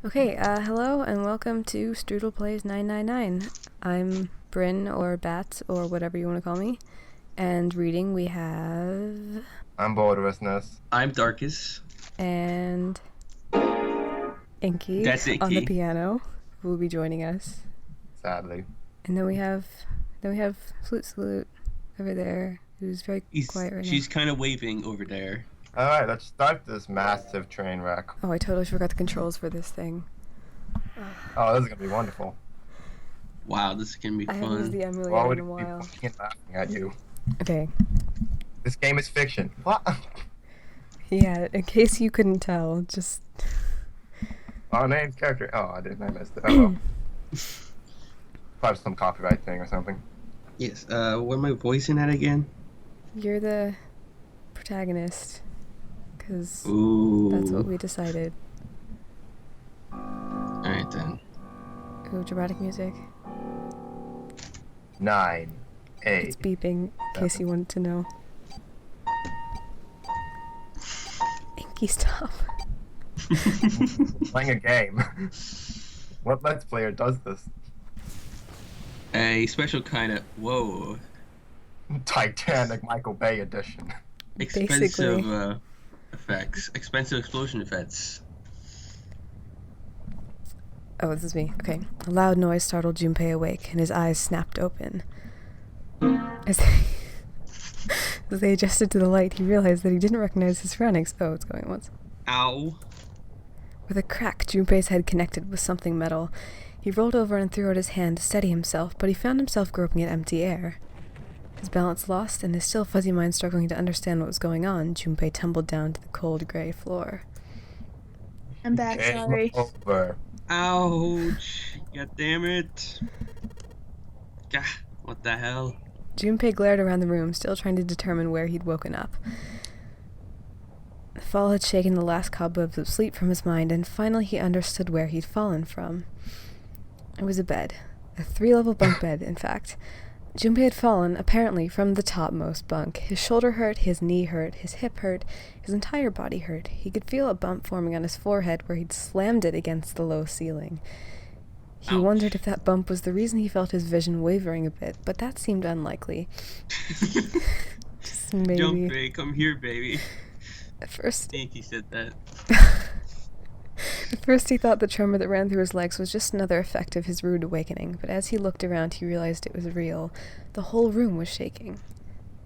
Okay, hello and welcome to Strudel Plays 999. I'm Bryn or Bats or whatever you want to call me. And reading we have... I'm Borderlessness. I'm Darkus. And... Inky That's on the Inky. piano who will be joining us. Sadly. And then we have Flute Salute over there who's very quiet right She's kind of waving over there. Alright, let's start this massive train wreck. now. Oh, I totally forgot the controls for this thing. Oh, this is gonna be wonderful. Wow, this is gonna be I haven't used fun. the emulator Why in would a it be while. fucking laughing at you? Okay. This game is fiction. What? Yeah, in case you couldn't tell, just... Our name's character. Oh, I missed it. Oh well. Probably some copyright thing or something. Yes, what am I voicing at again? You're the protagonist. Because Ooh. that's what we decided. Alright then. Ooh, dramatic music. 9, 8. It's beeping, in case you wanted to know. Inky, stop. Playing a game. What Let's Player does this? A special kind of Titanic Michael Bay edition. expensive effects, expensive explosion effects. Oh, this is me. Okay. A loud noise startled Junpei awake, and his eyes snapped open. As they adjusted to the light, he realized that he didn't recognize his surroundings. Oh, it's going once. Ow. With a crack, Junpei's head connected with something metal. He rolled over and threw out his hand to steady himself, but he found himself groping at empty air. His balance lost, and his still fuzzy mind struggling to understand what was going on, Junpei tumbled down to the cold gray floor. I'm back, Game sorry. over. Ouch. God damn it. Gah, what the hell? Junpei glared around the room, still trying to determine where he'd woken up. The fall had shaken the last cobwebs of sleep from his mind, and finally he understood where he'd fallen from. It was a bed. A 3-level bunk bed, in fact. Junpei had fallen, apparently, from the topmost bunk. His shoulder hurt, his knee hurt, his hip hurt, his entire body hurt. He could feel a bump forming on his forehead where he'd slammed it against the low ceiling. He Ouch. wondered if that bump was the reason he felt his vision wavering a bit, but that seemed unlikely. Just maybe. Junpei, come here, baby. At first, Inky said that. At first he thought the tremor that ran through his legs was just another effect of his rude awakening, but as he looked around he realized it was real. The whole room was shaking.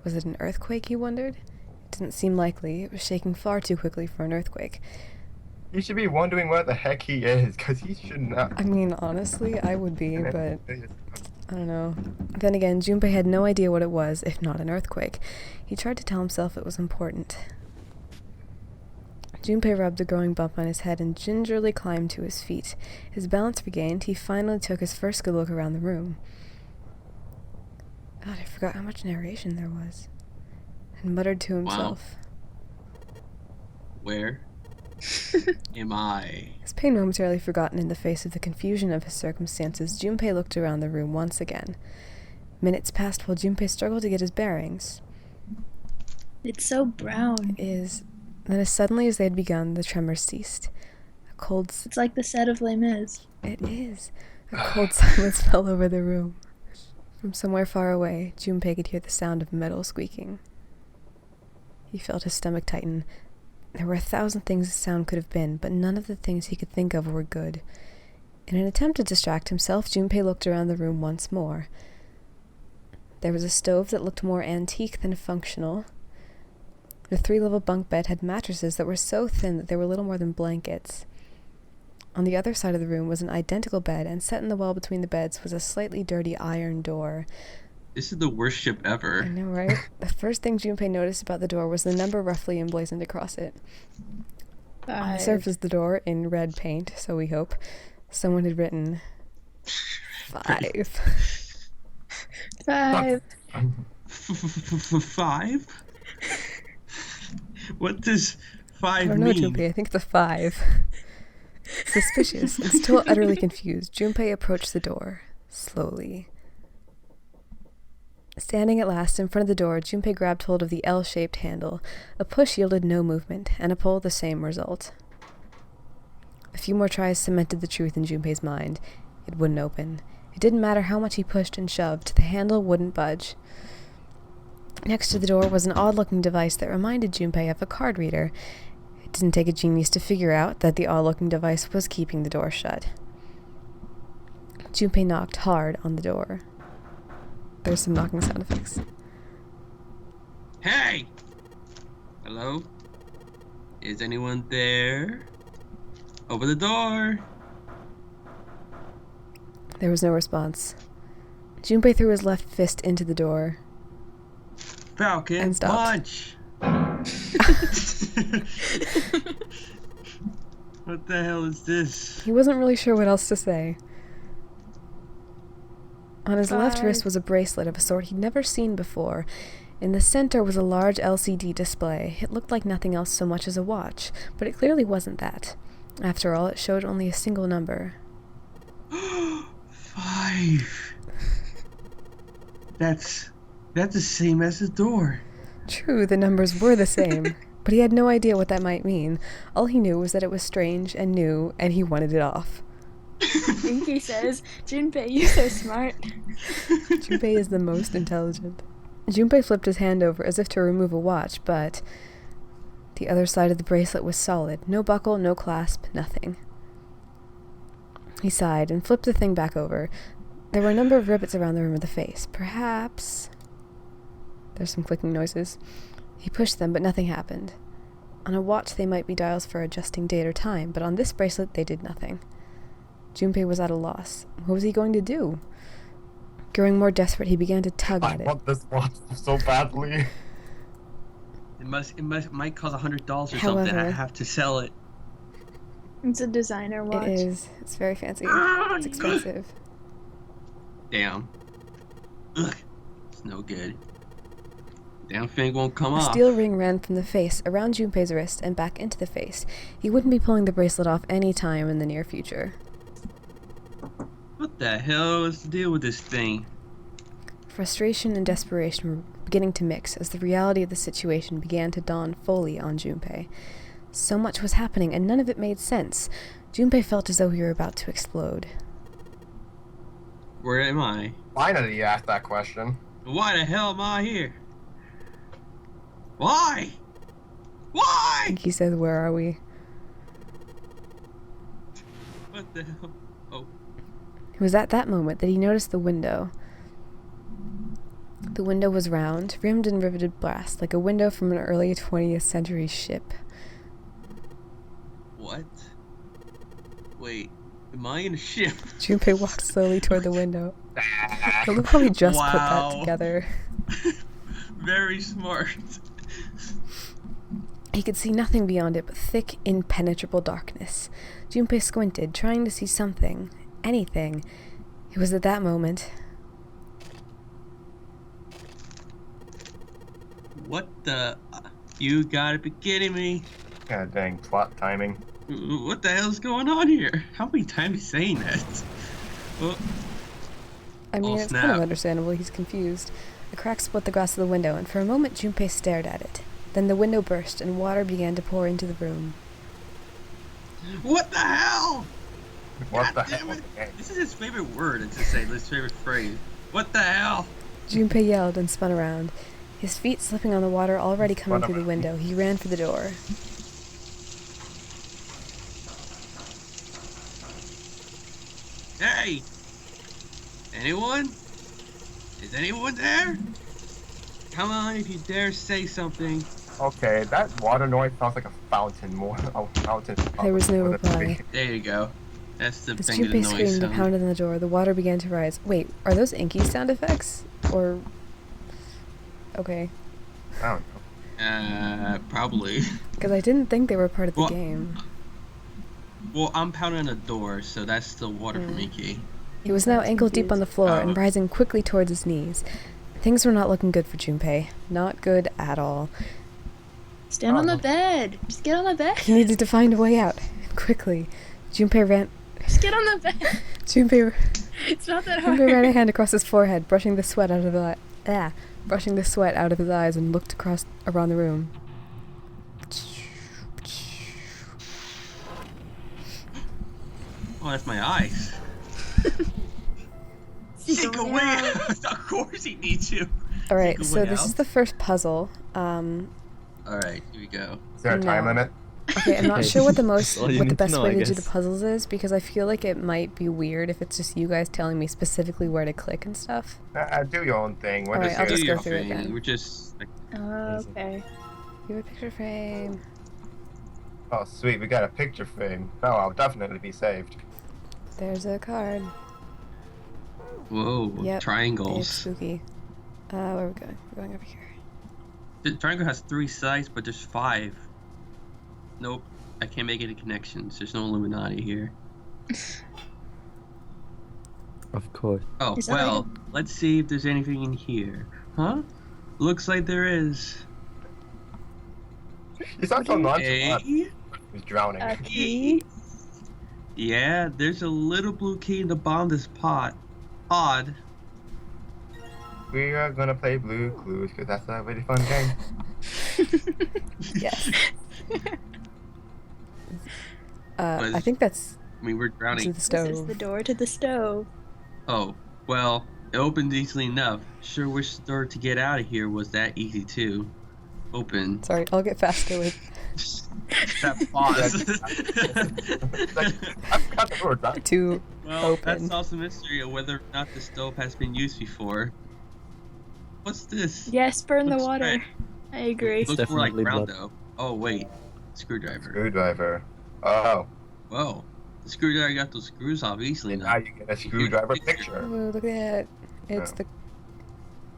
Was it an earthquake, he wondered? It didn't seem likely. It was shaking far too quickly for an earthquake. You should be wondering where the heck he is, because he should not. I mean, honestly, I would be, but I don't know. Then again, Junpei had no idea what it was, if not an earthquake. He tried to tell himself it was important. Junpei rubbed the growing bump on his head and gingerly climbed to his feet. His balance regained, he finally took his first good look around the room. God, I forgot how much narration there was. And muttered to himself. Where am I? His pain momentarily forgotten in the face of the confusion of his circumstances, Junpei looked around the room once again. Minutes passed while Junpei struggled to get his bearings. It's so brown. It is... Then as suddenly as they had begun, the tremors ceased. A cold... It's like the set of Les Mis. It is. A cold silence fell over the room. From somewhere far away, Junpei could hear the sound of metal squeaking. He felt his stomach tighten. There were 1,000 things the sound could have been, but none of the things he could think of were good. In an attempt to distract himself, Junpei looked around the room once more. There was a stove that looked more antique than functional. The 3-level bunk bed had mattresses that were so thin that they were little more than blankets. On the other side of the room was an identical bed, and set in the wall between the beds was a slightly dirty iron door. This is the worst ship ever. I know, right? The first thing Junpei noticed about the door was the number roughly emblazoned across it. On the surface of the door, in red paint, so we hope, someone had written 5. 5. 5? What does 5 I don't know, mean? Junpei. I think it's a 5. Suspicious and still utterly confused, Junpei approached the door, slowly. Standing at last in front of the door, Junpei grabbed hold of the L-shaped handle. A push yielded no movement, and a pull the same result. A few more tries cemented the truth in Junpei's mind. It wouldn't open. It didn't matter how much he pushed and shoved, the handle wouldn't budge. Next to the door was an odd-looking device that reminded Junpei of a card reader. It didn't take a genius to figure out that the odd-looking device was keeping the door shut. Junpei knocked hard on the door. There's some knocking sound effects. Hey! Hello? Is anyone there? Open the door! There was no response. Junpei threw his left fist into the door. Falcon, And stopped. punch! What the hell is this? He wasn't really sure what else to say. On his left Bye. wrist was a bracelet of a sort he'd never seen before. In the center was a large LCD display. It looked like nothing else so much as a watch, but it clearly wasn't that. After all, it showed only a single number. 5. That's the same as the door. True, the numbers were the same, but he had no idea what that might mean. All he knew was that it was strange and new, and he wanted it off. Inky says, Junpei, you're so smart. Junpei is the most intelligent. Junpei flipped his hand over as if to remove a watch, but the other side of the bracelet was solid. No buckle, no clasp, nothing. He sighed and flipped the thing back over. There were a number of rivets around the rim of the face. Perhaps... There's some clicking noises. He pushed them, but nothing happened. On a watch, they might be dials for adjusting date or time, but on this bracelet, they did nothing. Junpei was at a loss. What was he going to do? Growing more desperate, he began to tug I at it. want this watch so badly. It might cost $100 or something. However- I have to sell it. It's a designer watch. It is. It's very fancy. It's expensive. Damn. Ugh. It's no good. Damn thing won't come A off. steel ring ran from the face, around Junpei's wrist, and back into the face. He wouldn't be pulling the bracelet off any time in the near future. What the hell is the deal with this thing? Frustration and desperation were beginning to mix as the reality of the situation began to dawn fully on Junpei. So much was happening, and none of it made sense. Junpei felt as though he were about to explode. Where am I? Finally, you asked that question. Why the hell am I here? Why? Why? He said, "Where are we?" What the hell? Oh, It was at that moment that he noticed the window. The window was round, rimmed in riveted brass, like a window from an early 20th century ship. what? Wait, am I in a ship? Junpei walked slowly toward the window. Ah, I love how he just put Wow. that together. Very smart. He could see nothing beyond it but thick, impenetrable darkness. Junpei squinted, trying to see something, anything. It was at that moment. What the? You gotta be kidding me. God dang plot timing. What the hell's going on here? How many times are you saying that? Oh, I mean, Oh, it's kind of snap. understandable. He's confused. A crack split the glass of the window, and for a moment Junpei stared at it. Then the window burst, and water began to pour into the room. what the hell? What the God damn hell? it. This is his favorite word to say, his favorite phrase. What the hell? Junpei yelled and spun around. His feet slipping on the water already coming Spun through the around. window, he ran for the door. Hey! Anyone? Is anyone there? Come on, if you dare say something. Okay, that water noise sounds like a fountain more. A fountain. There was no more than a reply. tree. There you go. That's the As thing of the Junpei noise screamed and sound. pounded on the door, the water began to rise. Wait, are those Inky sound effects? Or... Okay. I don't know. Probably. Because I didn't think they were part of the Well- game. Well, I'm pounding on the door, so that's the water from Iki. He was now That's ankle deep on the floor Oh. and rising quickly towards his knees. Things were not looking good for Junpei. Not good at all. Stand on the bed. Just get on the bed. He needed to find a way out. And quickly. Junpei ran... Just get on the bed. Junpei... It's not that hard. Junpei ran a hand across his forehead, brushing the sweat out of brushing the sweat out of his eyes, and looked around the room. Oh, that's my eyes. Seek a way out. Of course he needs you. Alright, Seek a so way this is out. the first puzzle. Alright, here we go. Is there a time No. limit? Okay, I'm not Okay, sure what the that's all you need to best know, way I to do the guess. puzzles is, because I feel like it might be weird if it's just you guys telling me specifically where to click and stuff. Do your own thing. We're Alright, just I'll here just to go your through it thing. again. We're just like, Okay. You have a picture frame. Oh, sweet. We got a picture frame. Oh, I'll definitely be saved. There's a card. whoa, Yep, It's triangles. spooky. Where are we going? We're going over here. The triangle has 3 sides, but there's 5. Nope, I can't make any connections. There's no Illuminati here. Of course. Oh, Is that well, let's see if there's anything in here. Huh? Looks like there is. You sound so nonchalant. A? He's drowning. A key? Yeah, there's a little blue key in the bottom of this pot. Odd. We are gonna play Blue Clues because that's a really fun game. Yes. Was- I think that's I mean, we're to drowning. the This is stove. the door to the stove. Oh, well, it opened easily enough. Sure wish the door to get out of here was that easy too. Open. Sorry, I'll get faster with. That pause. Like, I forgot that we were done. To Well, open. that solves the mystery of whether or not the stove has been used before. What's this? Yes, burn the Looks water. red. I agree. Looks more like definitely brown blood. though. Oh wait, screwdriver. Screwdriver. Oh, Whoa, the screwdriver got those screws off easily and now now. you get a screwdriver picture. picture. Oh, look at that. It's Yeah. the,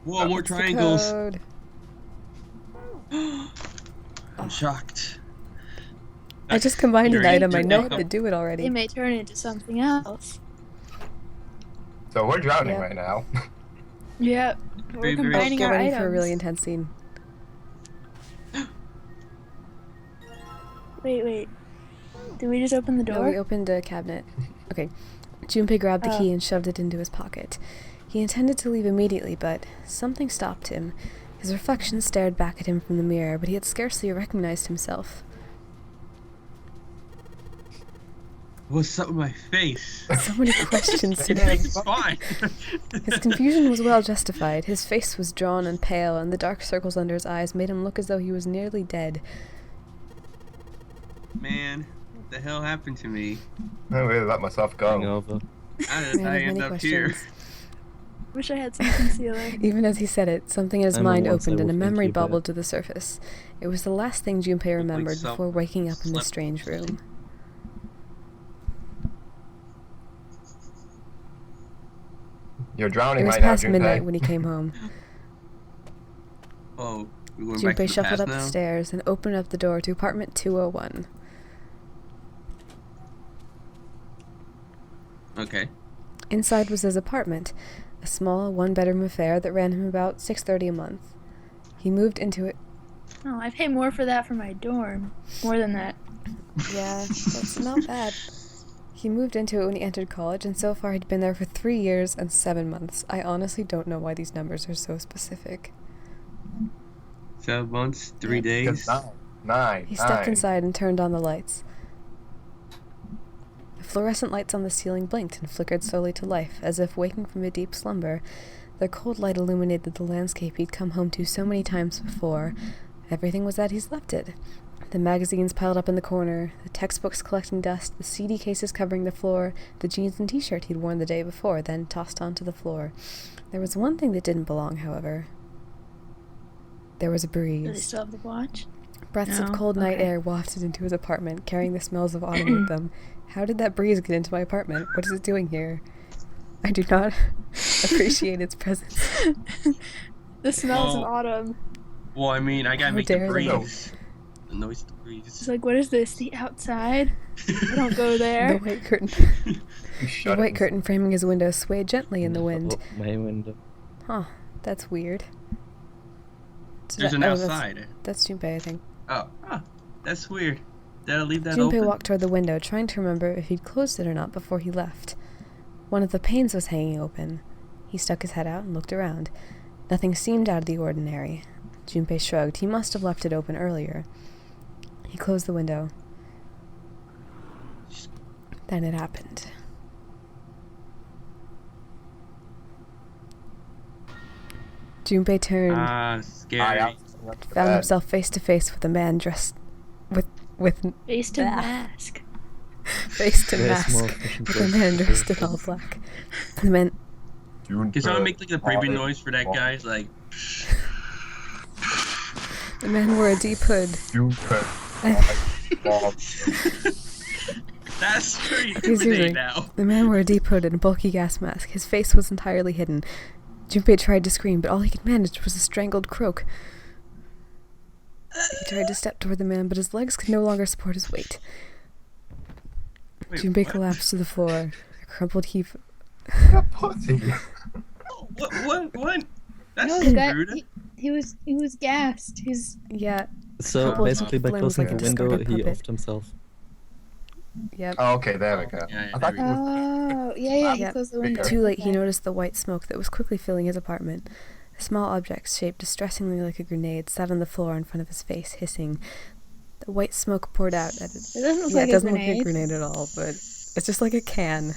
Whoa, more it's the triangles. code. I'm shocked. I just combined an You're item. I in- know how to do it already. It may turn into something else. So we're drowning Yeah. right now. Yep. We're Very, very- combining Get our ready items. for a really intense scene. Wait. Did we just open the No, door? we opened a cabinet. Okay. Junpei grabbed the Oh. key and shoved it into his pocket. He intended to leave immediately, but something stopped him. His reflection stared back at him from the mirror, but he had scarcely recognized himself. What's up with my face? So many questions today. It's fine. His confusion was well justified. His face was drawn and pale, and the dark circles under his eyes made him look as though he was nearly dead. Man, what the hell happened to me? I really let myself go. Hangover. How did Man I of end many up here? questions. Wish I had some concealer. Even as he said it, something in his I'm mind the ones I opened and a will think memory you about. bubbled to the surface. It was the last thing Junpei remembered someone before waking up in this slept strange room. You're It drowning was right now, past midnight Junpei. when he came home. Oh, we went back to Junpei the shuffled past up now? the stairs and opened up the door to apartment 201. Okay. Inside was his apartment, a small one-bedroom affair that ran him about $630 a month. He moved into it. Oh, I pay more for that for my dorm. More than that. Yeah, that's not bad. He moved into it when he entered college, and so far he'd been there for 3 years and 7 months. I honestly don't know why these numbers are so specific. 7 months, 3 Because days. nine. He stepped inside and turned on the lights. The fluorescent lights on the ceiling blinked and flickered slowly to life, as if waking from a deep slumber. Their cold light illuminated the landscape he'd come home to so many times before. Everything was as he's left it. The magazines piled up in the corner, the textbooks collecting dust, the CD cases covering the floor, the jeans and t-shirt he'd worn the day before, then tossed onto the floor. There was one thing that didn't belong, however. There was a Do they breeze. still have the watch? Breaths of No? cold night Okay. air wafted into his apartment, carrying the smells of autumn with them. How did that breeze get into my apartment? What is it doing here? I do not appreciate its presence. The smells of Well, autumn. Well, I mean, I gotta How make the dare they. breeze. The noise of the breeze. It's like, what is this? The outside? I don't go The there. white curtain. You The shut white it. curtain framing his window swayed gently in the wind. Oh, my window. Huh, that's weird. So There's that- an oh, outside. That's Junpei, I think. Oh, that's weird. Did I leave that Junpei open? walked toward the window, trying to remember if he'd closed it or not before he left. One of the panes was hanging open. He stuck his head out and looked around. Nothing seemed out of the ordinary. Junpei shrugged. He must have left it open earlier. He closed the window. Then it happened. Junpei turned, Scary. found himself face to face with a man dressed with Face to Ah. mask. face to Very small mask fashion with a choice man for dressed in the all face. black. The man Can someone make like the breathing noise for that guy? It's like. the man wore a deep hood. That's pretty Okay, seriously. intimidating now. The man wore a deep hood and a bulky gas mask. His face was entirely hidden. Junpei tried to scream, but all he could manage was a strangled croak. He tried to step toward the man, but his legs could no longer support his weight. Wait, Junpei what? collapsed to the floor. A crumpled heap. Pussy. What? That's No, the guy. rude. He was gassed. He's. Yeah, So Couple basically, by limbs closing like a the window, discarded he puppet. offed himself. yep. Oh, okay, there we go. Yeah, I thought there he we was. Oh, yeah. He Yep. closed the window. Too late, he Okay. noticed the white smoke that was quickly filling his apartment. A small object, shaped distressingly like a grenade, sat on the floor in front of his face, hissing. The white smoke poured out at it. It doesn't look Yeah, like it doesn't a look like a grenade. grenade at all, but it's just like a can.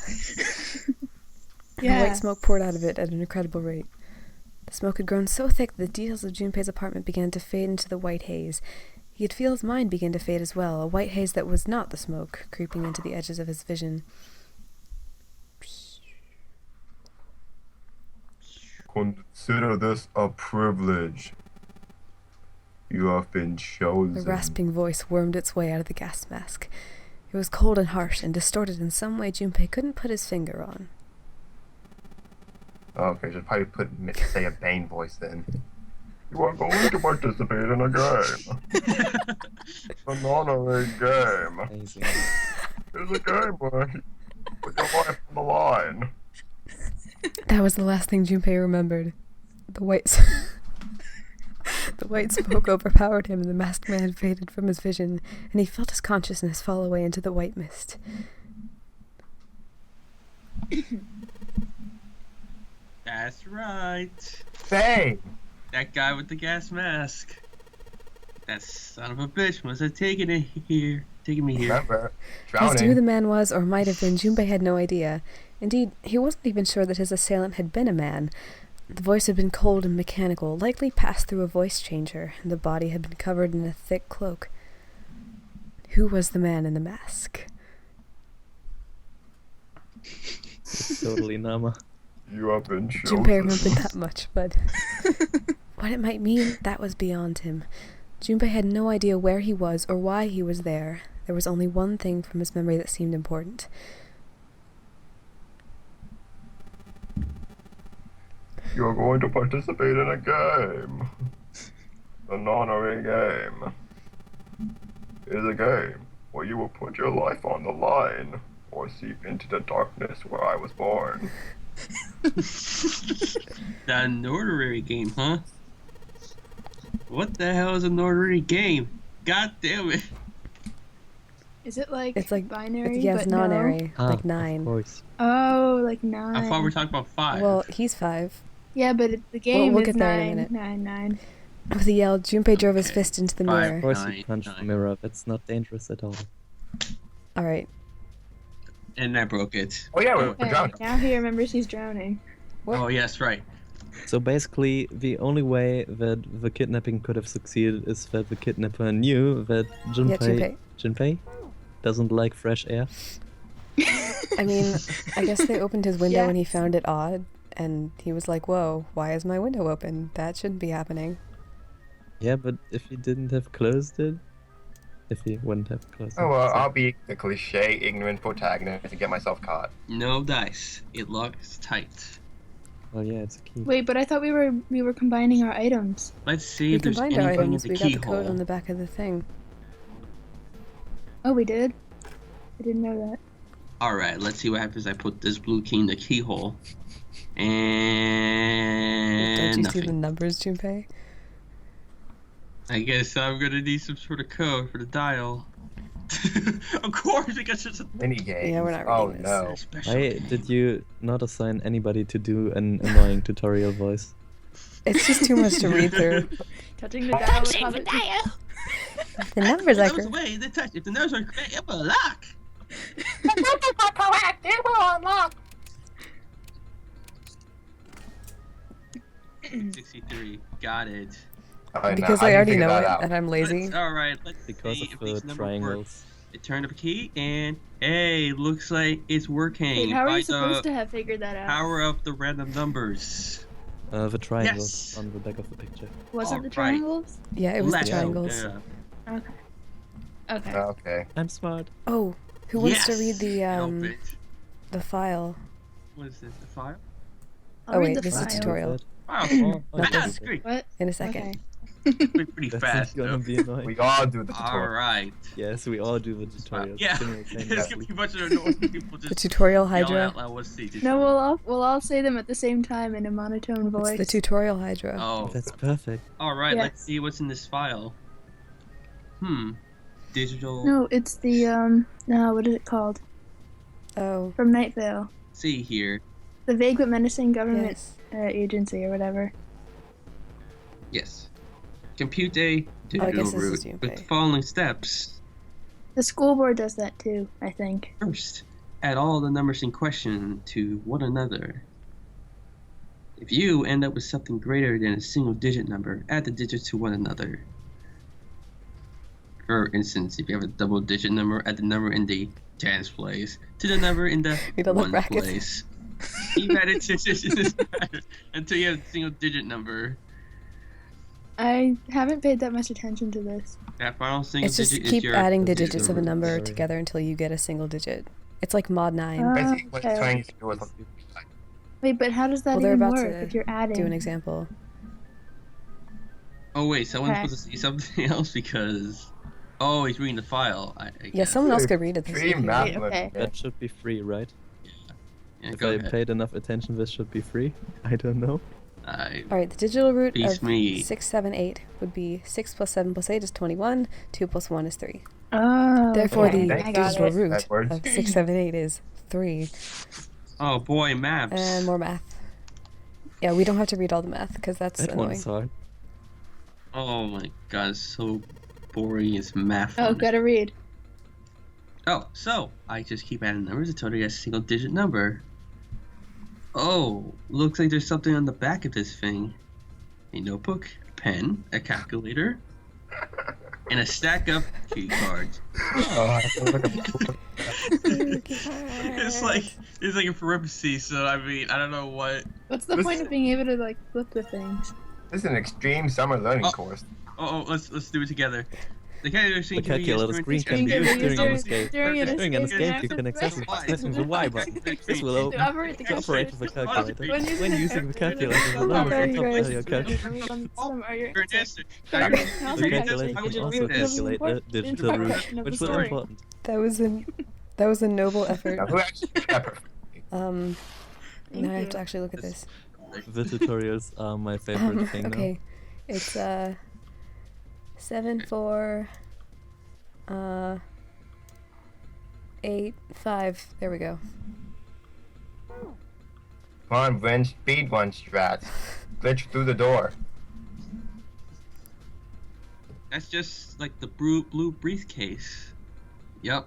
The Yeah. white smoke poured out of it at an incredible rate. The smoke had grown so thick that the details of Junpei's apartment began to fade into the white haze. He could feel his mind begin to fade as well, a white haze that was not the smoke, creeping into the edges of his vision. Consider this a privilege. You have been chosen. The rasping voice wormed its way out of the gas mask. It was cold and harsh and distorted in some way Junpei couldn't put his finger on. Okay, should probably say a Bane voice then. You are going to participate in a game. An honorary game. Amazing. It's a game where you put your life on the line. That was the last thing Junpei remembered. The white the white smoke overpowered him and the masked man faded from his vision, and he felt his consciousness fall away into the white mist. That's right. Bane! That guy with the gas mask. That son of a bitch must have taken me here. Remember, As to who the drowning. man was or might have been, Junpei had no idea. Indeed, he wasn't even sure that his assailant had been a man. The voice had been cold and mechanical, likely passed through a voice changer, and the body had been covered in a thick cloak. Who was the man in the mask? It's totally Nama. You have been chosen. Junpei remembered that much, but what it might mean, that was beyond him. Junpei had no idea where he was or why he was there. There was only one thing from his memory that seemed important. You're going to participate in a game. An honorary game. It's a game where you will put your life on the line or seep into the darkness where I was born. That honorary game, huh? What the hell is a honorary game? God damn it. Is it like It's like binary? yeah, it's but no? non-airy, Ah, like 9. Of course. Oh, like 9. I thought we were talking about 5. Well, he's 5. Yeah, but the game we'll is get there in a 9, minute. 9, 9. With a yell, Junpei drove his Okay. fist into the 5. mirror. Of course, Nine, you punch the nine. mirror. That's not dangerous at all. Alright. And I broke it. Oh yeah, we're Okay, drowning. now he remembers he's drowning. What? Oh, yes, right. So basically, the only way that the kidnapping could have succeeded is that the kidnapper knew that Yeah, Junpei doesn't like fresh air. I mean, I guess they opened his window and he Yes. found it odd, and he was like, whoa, why is my window open? That shouldn't be happening. Yeah, but if he didn't have closed it, if he wouldn't have closed Oh it. well, so- I'll be the cliche ignorant protagonist and get myself caught. No dice. It locks tight. Well, yeah, it's a key. Wait, but I thought we were combining our items. Let's see We if there's combined our anything in items, the we got the code keyhole. on the back of the thing. Oh, we did? I didn't know that. Alright, let's see what happens. I put this blue key in the keyhole. And Don't you see nothing. the numbers, Junpei? I guess I'm gonna need some sort of code for the dial. Of course, because it's a Mini game. Yeah, we're not Oh reading this. no. special. Why did you not assign anybody to do an annoying tutorial voice? It's just too much to read through. Touching the dial would cause it. The numbers If are the numbers away, they touch. If the numbers are correct, it will lock. 63. Got it. Alright, now, Because how I do you already figure know that it out? and I'm lazy. Alright, let's Because see of if the these numbers work. triangles. It turned up a key and hey, looks like it's working. Wait, how are by you supposed the to have figured that out? power of the random numbers. The triangles Yes. on the back of the picture. Was it the Alright. triangles? Yeah, it was Left. the triangles. Yeah. Okay. Okay. Okay. I'm smart. Oh, who wants to Yes! read It opened. the file? What is this? The file? I'll Oh, read wait, the this is file. tutorial. Wow. Oh, Not okay. That's great. What? In a second. Okay. Pretty That's fast. gonna Though. be annoying. We all do the tutorial. Alright. Yes, we all do the tutorials Yeah. There's simultaneously. gonna be a bunch of annoying people The just tutorial yelling Hydra. out loud. What's the No, we'll all say them at the same time in a monotone voice. It's the tutorial Hydra. Oh. That's perfect. Alright, let's Yes. see what's in this file. Digital. No, it's the no, what is it called? Oh, From Night Vale. See here. The vague but menacing government yes. agency or whatever. Yes. Compute a Oh, I digital guess this route is with Junpei. the following steps. The school board does that too, I think. First, add all the numbers in question to one another. If you end up with something greater than a single digit number, add the digits to one another. For instance, if you have a double digit number, add the number in the tens place to the number in the We don't like ones brackets. place. Keep adding digits in this pattern until you have a single digit number. I haven't paid that much attention to this. That final single It's just digit keep is your adding the digital digits of a root. number Sorry. together until you get a single digit. It's like mod 9. Basically, what it's Okay. trying to do with Wait, but how does that Well, they're even about work to if you're adding? Do an example. Oh wait, someone's Okay. supposed to see something else because... Oh, he's reading the file. I Yeah, guess. someone else could read it. This Free week. math. Wait, okay. That should be free, right? Yeah, If go I ahead. paid enough attention, this should be free. I don't know. Alright, the digital root Beats of me. 6, 7, 8 would be 6 plus 7 plus 8 is 21, 2 plus 1 is 3. Oh, Therefore, okay. the I got digital it. root That works. of 6, 7, 8 is 3. Oh boy, maps. And more math. Yeah, we don't have to read all the math because that's That annoying. one's hard. Oh my god, it's so boring. It's math. Oh, on it. gotta read. Oh, so I just keep adding numbers until I get a single digit number. Oh, looks like there's something on the back of this thing. A notebook, a pen, a calculator, and a stack of key cards. Oh, I feel like a- It's like a parenthesis, so I mean, I don't know what. What's the This- point of being able to like flip the things? This is an extreme summer learning Oh. course. Oh, let's do it together. The calculator The calculator screen can be Screen used during an during- escape. during an During an escape, escape, you you can have to access it by press pressing the Y button. This will To open operate the to operate the calculator. calculator. When When using the calculator, the Oh, numbers very on top nice. of your calculator. Are your You're an instant. The The calculator calculator can digital also root is calculate the important digital root, introduction of which the was story. important. That was a noble Now, effort. who actually did that perfectly? Now I have you. to actually look at this. The tutorials are my favorite thing Okay, it's 7, 4, 8, 5. There we go. Come on, Vin, speed one strats. Glitch through the door. That's just like the blue briefcase. Yep.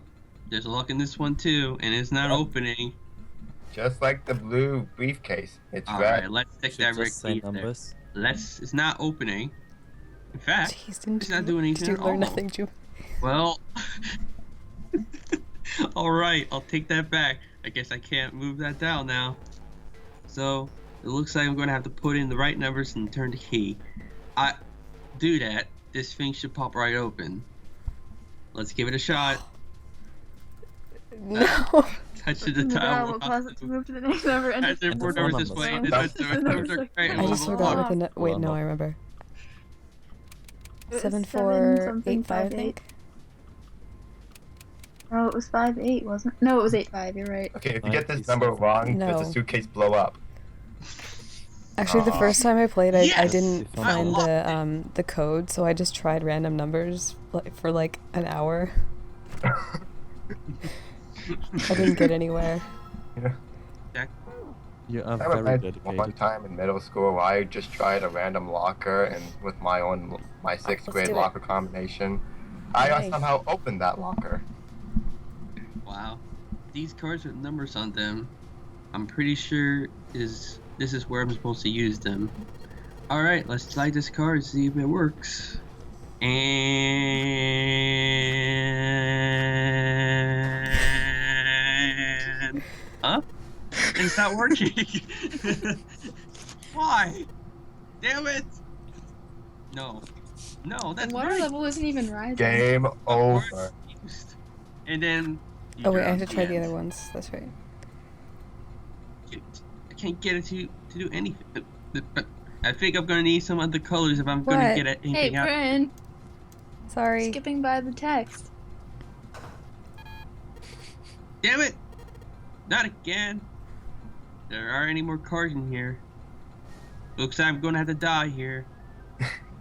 There's a lock in this one too, and it's not Yep. opening. Just like the blue briefcase. It's All red. right, let's now. take Should that red just say key there. numbers. It's not opening. In fact, Jeez, didn't it's you, not doing anything did you at learn all. nothing, Ju? well. All right, I'll take that back. I guess I can't move that down now. So it looks like I'm going to have to put in the right numbers and turn the key. I do that. This thing should pop right open. Let's give it a shot. No. Touch the Now tile. we'll pause it to move to the next number and As there are four four numbers numbers. displayed. That's The numbers are correct, and I we'll just move forgot on. what the wait, Well, no, no. I remember. It was 7, 4, 8, 5, I something, think. Oh, it was 5-8, wasn't it? No, it was 8-5. You're right. Okay, if you Fine, get this please. number wrong, does No. the suitcase blow up? Actually, the Aw. first time I played, I Yes! didn't I find loved the code, so I just tried random numbers for like an hour. I didn't get anywhere. You are I very remember one dedicated. time in middle school where I just tried a random locker and with my sixth let's grade do it. locker combination, I Nice. somehow opened that locker. Wow. These cards with numbers on them, I'm pretty sure this is where I'm supposed to use them. Alright, let's slide this card and see if it works. And... Huh? It's not working. Why? Damn it! No. No, The that's water right. level isn't even rising. Game over. And then... you Oh wait, I drop have to try the end. other ones. That's right. I can't get it to do anything. I think I'm gonna need some other colors if I'm gonna What? get Hey, anything out. Bryn, Sorry. skipping by the text. Damn it! Not again. There aren't any more cards in here. Looks like I'm gonna have to die here.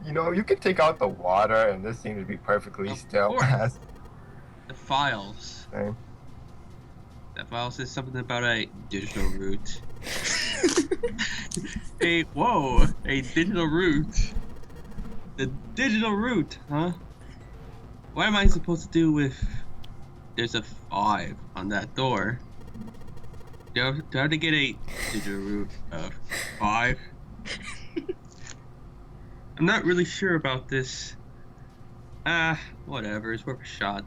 You know, you can take out the water, and this seems to be perfectly Of still. course. The files. Same. That file says something about a digital root. Whoa! A digital root. The digital root, huh? What am I supposed to do with... There's a 5 on that door. Do I have to get a digital root of 5? I'm not really sure about this. Whatever, it's worth a shot.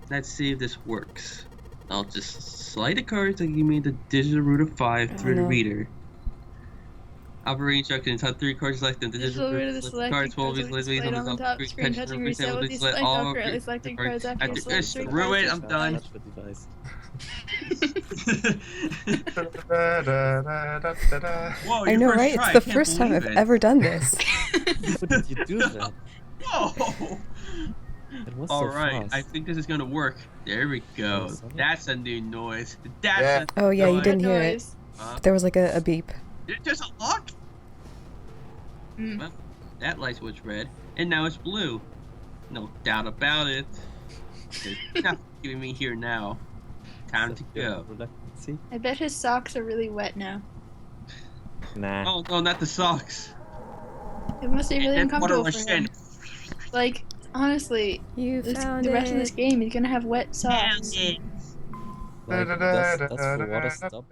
Let's see if this works. I'll just slide the cards like you made the digital root of 5 through the no. reader. Operating instructions: have 3 cards selected. The Digital digital root of the root selected cards will be cards displayed on the top screen, touching reset with the select all currently selected cards after you select 3 Screw it, I'm cards. done. Touch the device. Whoa, I your know, first right? try, It's the I can't first time I've believe it. ever done this. How did you do that? Whoa! It was so Alright, fast. I think this is gonna work. There we go. Oh, sorry. That's a new noise. That's Yeah. a Oh yeah, you noise. didn't hear it. Noise. There was like a beep. There's a lock? Mm. Well, that light was red, and now it's blue. No doubt about it. There's nothing keeping me here now. Time to go. Reluctancy? I bet his socks are really wet now. Nah. Oh no, not the socks. It must be really And water uncomfortable was for him. Like, honestly, You found the rest of this it. game, he's gonna have wet socks. Found it. Like, does the water stop?